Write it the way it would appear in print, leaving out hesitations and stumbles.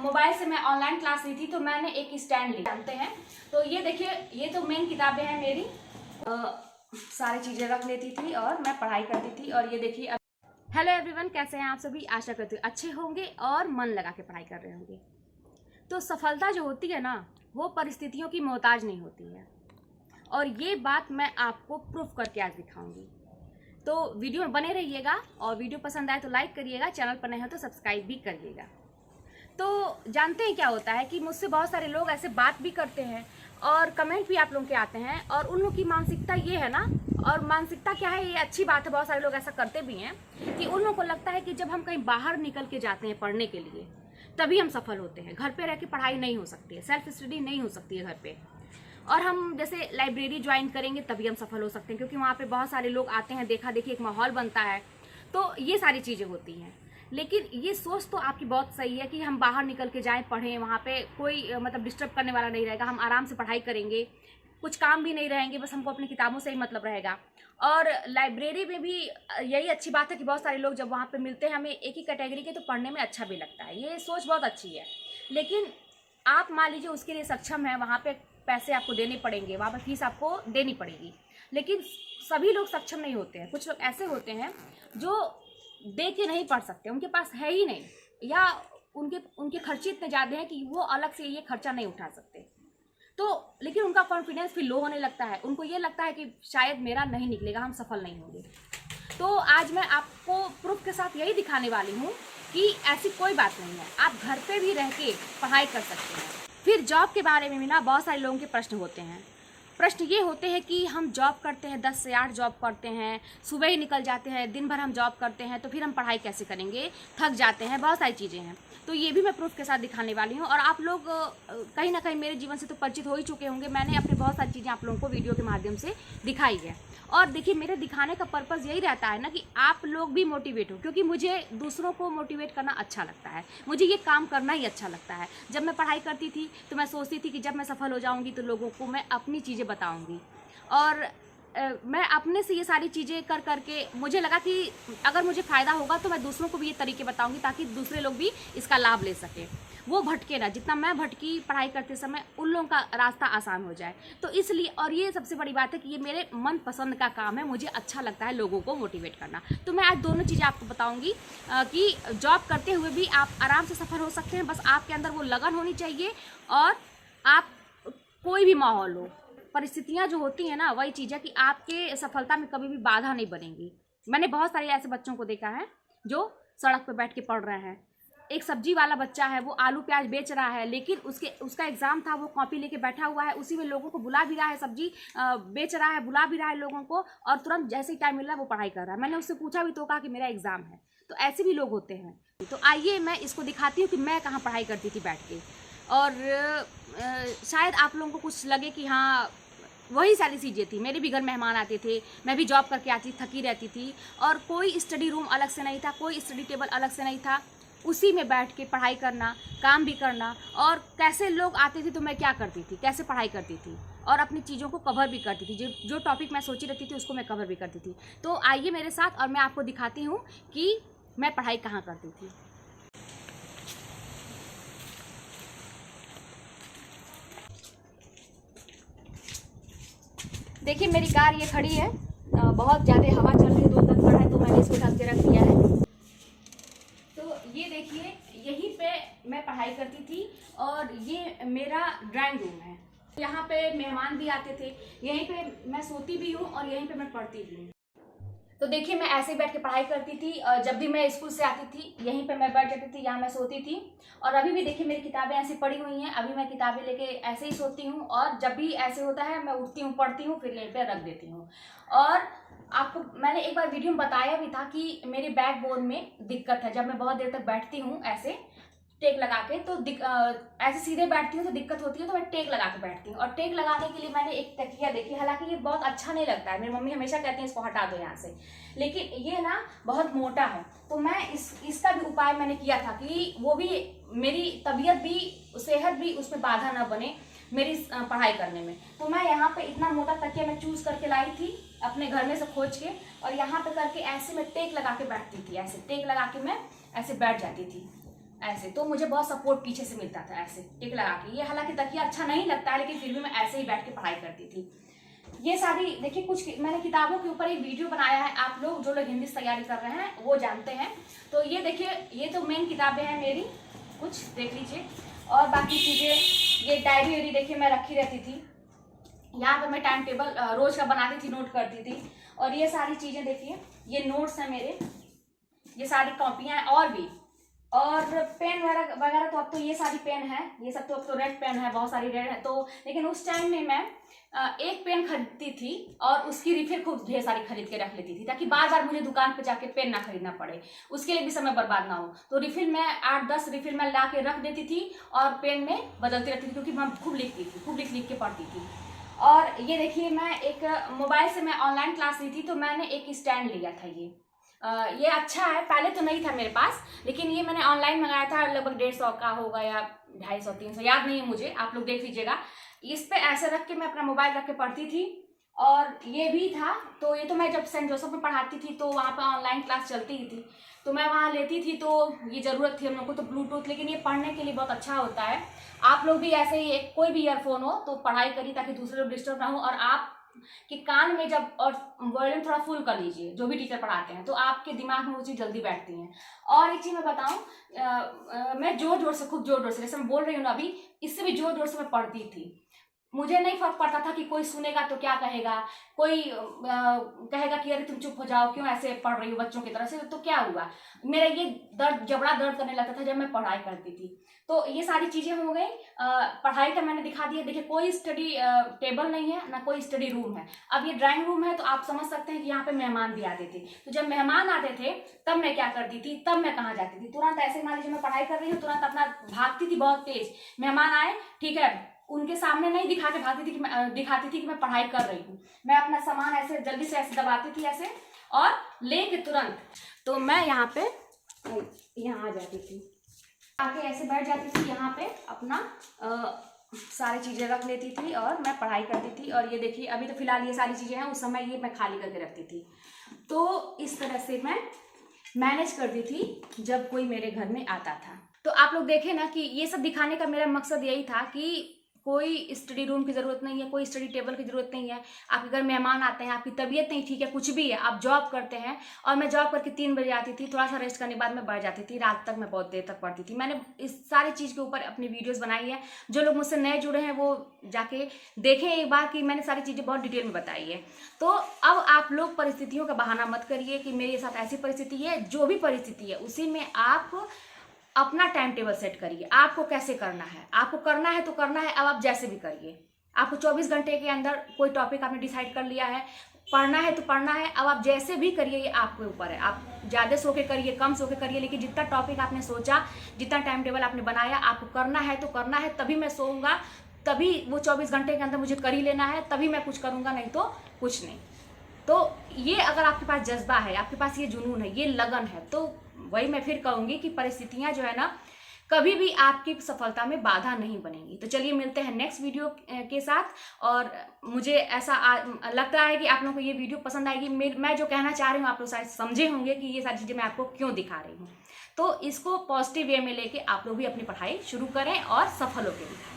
Mobile से मैं online class ली थी, तो मैंने एक स्टैंड लिया, जानते हैं। तो ये देखिए, ये तो मेन किताबें हैं मेरी, सारी चीज़ें रख लेती थी और मैं पढ़ाई करती थी। और ये देखिए, हेलो एवरीवन, कैसे हैं आप सभी? आशा करती हूँ अच्छे होंगे और मन लगा के पढ़ाई कर रहे होंगे। तो सफलता जो होती है ना, वो परिस्थितियों की मोहताज नहीं होती है, और ये बात मैं आपको प्रूफ करके आज दिखाऊंगी। तो वीडियो में बने रहिएगा, और वीडियो पसंद आए तो लाइक करिएगा, चैनल पर नए हो तो सब्सक्राइब भी करिएगा। तो जानते हैं क्या होता है कि मुझसे बहुत सारे लोग ऐसे बात भी करते हैं और कमेंट भी आप लोगों के आते हैं, और उन लोगों की मानसिकता ये है ना, और मानसिकता क्या है, ये अच्छी बात है, बहुत सारे लोग ऐसा करते भी हैं कि उन लोगों को लगता है कि जब हम कहीं बाहर निकल के जाते हैं पढ़ने के लिए तभी हम सफल होते हैं। घर पे रह के पढ़ाई नहीं हो सकती है, सेल्फ स्टडी नहीं हो सकती है घर पे, और हम जैसे लाइब्रेरी ज्वाइन करेंगे तभी हम सफल हो सकते हैं, क्योंकि वहाँ पे बहुत सारे लोग आते हैं, देखा देखी एक माहौल बनता है। तो ये सारी चीज़ें होती हैं। लेकिन ये सोच तो आपकी बहुत सही है कि हम बाहर निकल के जाएं, पढ़ें, वहाँ पे कोई मतलब डिस्टर्ब करने वाला नहीं रहेगा, हम आराम से पढ़ाई करेंगे, कुछ काम भी नहीं रहेंगे, बस हमको अपनी किताबों से ही मतलब रहेगा। और लाइब्रेरी में भी यही अच्छी बात है कि बहुत सारे लोग जब वहाँ पे मिलते हैं हमें एक ही कैटेगरी के, तो पढ़ने में अच्छा भी लगता है। ये सोच बहुत अच्छी है। लेकिन आप मान लीजिए उसके लिए सक्षम है, वहाँ पे पैसे आपको देने पड़ेंगे, वहाँ पर फीस आपको देनी पड़ेगी, लेकिन सभी लोग सक्षम नहीं होते हैं। कुछ लोग ऐसे होते हैं जो दे के नहीं पढ़ सकते, उनके पास है ही नहीं, या उनके खर्चे इतने ज़्यादा हैं कि वो अलग से ये खर्चा नहीं उठा सकते। तो लेकिन उनका कॉन्फिडेंस फिर लो होने लगता है, उनको ये लगता है कि शायद मेरा नहीं निकलेगा, हम सफल नहीं होंगे। तो आज मैं आपको प्रूफ के साथ यही दिखाने वाली हूँ कि ऐसी कोई बात नहीं है, आप घर पे भी रह के पढ़ाई कर सकते हैं। फिर जॉब के बारे में भी ना बहुत सारे लोगों के प्रश्न होते हैं। प्रश्न ये होते हैं कि हम जॉब करते हैं, 10 से 8 जॉब करते हैं, सुबह ही निकल जाते हैं, दिन भर हम जॉब करते हैं, तो फिर हम पढ़ाई कैसे करेंगे, थक जाते हैं, बहुत सारी चीज़ें हैं। तो ये भी मैं प्रूफ के साथ दिखाने वाली हूँ। और आप लोग कहीं ना कहीं मेरे जीवन से तो परिचित हो ही चुके होंगे, मैंने अपने बहुत सारी चीज़ें आप लोगों को वीडियो के माध्यम से दिखाई है। और देखिए, मेरे दिखाने का पर्पज़ यही रहता है ना कि आप लोग भी मोटिवेट हो, क्योंकि मुझे दूसरों को मोटिवेट करना अच्छा लगता है, मुझे ये काम करना ही अच्छा लगता है। जब मैं पढ़ाई करती थी तो मैं सोचती थी कि जब मैं सफल हो जाऊंगी तो लोगों को मैं अपनी चीज़ें बताऊंगी, और मैं अपने से ये सारी चीज़ें कर करके मुझे लगा कि अगर मुझे फ़ायदा होगा तो मैं दूसरों को भी ये तरीके बताऊंगी, ताकि दूसरे लोग भी इसका लाभ ले सकें, वो भटके ना, जितना मैं भटकी पढ़ाई करते समय, उन लोगों का रास्ता आसान हो जाए। तो इसलिए, और ये सबसे बड़ी बात है कि ये मेरे मन पसंद का काम है, मुझे अच्छा लगता है लोगों को मोटिवेट करना। तो मैं आज दोनों चीज़ें आपको बताऊंगी कि जॉब करते हुए भी आप आराम से सफल हो सकते हैं, बस आपके अंदर वो लगन होनी चाहिए, और आप कोई भी माहौल हो, परिस्थितियाँ जो होती हैं ना, वही चीज़ है कि आपके सफलता में कभी भी बाधा नहीं बनेगी। मैंने बहुत सारे ऐसे बच्चों को देखा है जो सड़क पर बैठ के पढ़ रहे हैं। एक सब्जी वाला बच्चा है, वो आलू प्याज बेच रहा है, लेकिन उसका एग्ज़ाम था, वो कॉपी लेके बैठा हुआ है, उसी में लोगों को बुला भी रहा है, सब्जी बेच रहा है, बुला भी रहा है लोगों को, और तुरंत जैसे ही टाइम मिल रहा है वो पढ़ाई कर रहा है। मैंने उससे पूछा भी तो कहा कि मेरा एग्ज़ाम है। तो ऐसे भी लोग होते हैं। तो आइए मैं इसको दिखाती हूँ कि मैं कहाँ पढ़ाई करती थी बैठ के, और शायद आप लोगों को कुछ लगे कि हाँ वही सारी चीज़ें थी। मेरे भी घर मेहमान आते थे, मैं भी जॉब करके आती, थकी रहती थी, और कोई स्टडी रूम अलग से नहीं था, कोई स्टडी टेबल अलग से नहीं था, उसी में बैठ के पढ़ाई करना, काम भी करना। और कैसे लोग आते थे तो मैं क्या करती थी, कैसे पढ़ाई करती थी, और अपनी चीज़ों को कवर भी करती थी, जो टॉपिक मैं सोची रहती थी उसको मैं कवर भी करती थी। तो आइए मेरे साथ, और मैं आपको दिखाती हूँ कि मैं पढ़ाई कहाँ करती थी। देखिए, मेरी कार ये खड़ी है, बहुत ज़्यादा हवा चल रही है, 2 तत्पर है, तो मैंने इसको ढक के रख दिया है। तो ये देखिए, यहीं पे मैं पढ़ाई करती थी, और ये मेरा ड्राइंग रूम है। यहाँ पे मेहमान भी आते थे, यहीं पे मैं सोती भी हूँ और यहीं पे मैं पढ़ती भी हूँ। तो देखिए, मैं ऐसे ही बैठ के पढ़ाई करती थी, और जब भी मैं स्कूल से आती थी यहीं पे मैं बैठ जाती थी, यहाँ मैं सोती थी। और अभी भी देखिए मेरी किताबें ऐसी पड़ी हुई हैं, अभी मैं किताबें लेके ऐसे ही सोती हूँ, और जब भी ऐसे होता है मैं उठती हूँ, पढ़ती हूँ, फिर यहीं पे रख देती हूँ। और आपको मैंने एक बार वीडियो में बताया भी था कि मेरे बैकबोन में दिक्कत है, जब मैं बहुत देर तक बैठती हूँ ऐसे टेक लगा के, तो ऐसे सीधे बैठती हूँ तो दिक्कत होती है, तो मैं टेक लगा के बैठती हूँ। और टेक लगाने के लिए मैंने एक तकिया देखी, हालांकि ये बहुत अच्छा नहीं लगता है, मेरी मम्मी हमेशा कहती हैं इसको हटा दो यहाँ से, लेकिन ये ना बहुत मोटा है। तो मैं इसका भी उपाय मैंने किया था कि वो भी मेरी तबीयत भी, सेहत भी, उसमें बाधा ना बने मेरी पढ़ाई करने में। तो मैं यहाँ पे इतना मोटा तकिया मैं चूज करके लाई थी अपने घर में से खोज के, और यहाँ पे करके ऐसे मैं टेक लगा के बैठती थी, ऐसे टेक लगा के मैं ऐसे बैठ जाती थी, ऐसे, तो मुझे बहुत सपोर्ट पीछे से मिलता था ऐसे टिक लगा के। ये हालांकि तकिया अच्छा नहीं लगता है, लेकिन फिर भी मैं ऐसे ही बैठ के पढ़ाई करती थी। ये सारी देखिए, कुछ मैंने किताबों के ऊपर एक वीडियो बनाया है, आप लोग जो लोग हिंदी से तैयारी कर रहे हैं वो जानते हैं। तो ये देखिए, ये तो मेन किताबें हैं मेरी, कुछ देख लीजिए। और बाकी चीज़ें, ये डायरी वायरी देखिए मैं रखी रहती थी। यहाँ पर मैं टाइम टेबल रोज का बनाती थी, नोट करती थी। और ये सारी चीज़ें देखिए, ये नोट्स हैं मेरे, ये सारी कॉपियाँ हैं और भी। और पेन वगैरह वगैरह तो अब तो ये सारी पेन है, ये सब तो अब तो रेड पेन है, बहुत सारी रेड है। तो लेकिन उस टाइम में मैं एक पेन खरीदती थी और उसकी रिफिल खूब ढेर सारी खरीद के रख लेती थी, ताकि बार बार मुझे दुकान पे जाके पेन ना खरीदना पड़े, उसके लिए भी समय बर्बाद ना हो। तो रिफिल मैं 8-10 रिफिल मैं ला के रख देती थी और पेन में बदलती रहती थी, क्योंकि मैं खूब लिखती थी, खूब लिख के पढ़ती थी। और ये देखिए, मैं एक मोबाइल से मैं ऑनलाइन क्लास ली थी, तो मैंने एक स्टैंड लिया था। ये अच्छा है, पहले तो नहीं था मेरे पास, लेकिन ये मैंने ऑनलाइन मंगाया था, लगभग 150 का होगा या 250-300, याद नहीं है मुझे, आप लोग देख लीजिएगा। इस पे ऐसे रख के मैं अपना मोबाइल रख के पढ़ती थी। और ये भी था, तो ये तो मैं जब सेंट जोसेफ में पढ़ाती थी तो वहाँ पे ऑनलाइन क्लास चलती ही थी, तो मैं वहाँ लेती थी। तो ये ज़रूरत थी हम लोग को तो ब्लूटूथ, लेकिन ये पढ़ने के लिए बहुत अच्छा होता है। आप लोग भी ऐसे ही कोई भी ईयरफोन हो तो पढ़ाई करिए, ताकि दूसरे लोग डिस्टर्ब ना हो। और आप कि कान में जब, और वॉल्यूम थोड़ा फुल कर लीजिए जो भी टीचर पढ़ाते हैं, तो आपके दिमाग में वो चीज़ जल्दी बैठती हैं। और एक चीज़ मैं बताऊं, मैं जोर जोर से, खूब जोर जोर से, जैसे मैं बोल रही हूँ ना अभी, इससे भी जोर जोर से मैं पढ़ती थी। मुझे नहीं फर्क पड़ता था कि कोई सुनेगा तो क्या कहेगा, कोई कहेगा कि अरे तुम चुप हो जाओ, क्यों ऐसे पढ़ रही हो बच्चों की तरह से, तो क्या हुआ। मेरा ये दर्द, जबड़ा दर्द करने लगता था जब मैं पढ़ाई करती थी। तो ये सारी चीज़ें हो गई। पढ़ाई का मैंने दिखा दिया। देखिए, कोई स्टडी टेबल नहीं है, ना कोई स्टडी रूम है। अब ये ड्राइंग रूम है, तो आप समझ सकते हैं कि यहाँ पे मेहमान भी आते थे। तो जब मेहमान आते थे तब मैं क्या करती थी, तब मैं कहाँ जाती थी, तुरंत ऐसे मान लीजिए मैं पढ़ाई कर रही हूँ, तुरंत अपना भागती थी बहुत तेज। मेहमान आए, ठीक है, उनके सामने नहीं दिखा के भागती थी, दिखाती थी कि मैं पढ़ाई कर रही हूँ। मैं अपना सामान ऐसे जल्दी से ऐसे दबाती थी ऐसे, और लेके तुरंत, तो मैं यहाँ पे यहाँ आ जाती थी, आके ऐसे बैठ जाती थी यहाँ पे, अपना सारी चीज़ें रख लेती थी और मैं पढ़ाई करती थी। और ये देखिए, अभी तो फिलहाल ये सारी चीज़ें हैं, उस समय ये मैं खाली करके रखती थी। तो इस तरह से मैं मैनेज करती थी जब कोई मेरे घर में आता था। तो आप लोग देखें ना कि ये सब दिखाने का मेरा मकसद यही था कि कोई स्टडी रूम की ज़रूरत नहीं है, कोई स्टडी टेबल की ज़रूरत नहीं है। आपके घर मेहमान आते हैं, आपकी तबीयत नहीं ठीक है, कुछ भी है, आप जॉब करते हैं, और मैं जॉब करके 3 बजे आती थी, थोड़ा सा रेस्ट करने के बाद मैं बैठ जाती थी, रात तक मैं बहुत देर तक पढ़ती थी। मैंने इस सारी चीज़ के ऊपर अपनी वीडियोज़ बनाई है। जो लोग मुझसे नए जुड़े हैं वो जाके देखें एक बार कि मैंने सारी चीज़ें बहुत डिटेल में बताई है। तो अब आप लोग परिस्थितियों का बहाना मत करिए कि मेरे साथ ऐसी परिस्थिति है। जो भी परिस्थिति है उसी में आप अपना टाइम टेबल सेट करिए, आपको कैसे करना है, आपको करना है तो करना है। अब आप जैसे भी करिए, आपको 24 घंटे के अंदर कोई टॉपिक आपने डिसाइड कर लिया है, पढ़ना है तो पढ़ना है। अब आप जैसे भी करिए, ये आपके ऊपर है। आप ज़्यादा सो के करिए, कम सो के करिए, लेकिन जितना टॉपिक आपने सोचा, जितना टाइम टेबल आपने बनाया, आपको करना है तो करना है। तभी मैं सोऊंगा, तभी वो 24 घंटे के अंदर मुझे कर ही लेना है, तभी मैं कुछ करूँगा, नहीं तो कुछ नहीं। तो ये अगर आपके पास जज्बा है, आपके पास ये जुनून है, ये लगन है, तो वही मैं फिर कहूँगी कि परिस्थितियाँ जो है ना, कभी भी आपकी सफलता में बाधा नहीं बनेंगी। तो चलिए मिलते हैं नेक्स्ट वीडियो के साथ। और मुझे ऐसा लगता है कि आप लोगों को ये वीडियो पसंद आएगी। मैं जो कहना चाह रही हूँ आप लोग शायद समझे होंगे कि ये सारी चीज़ें मैं आपको क्यों दिखा रही हूँ। तो इसको पॉजिटिव वे में लेके आप लोग भी अपनी पढ़ाई शुरू करें और सफल होकर दिखाएं।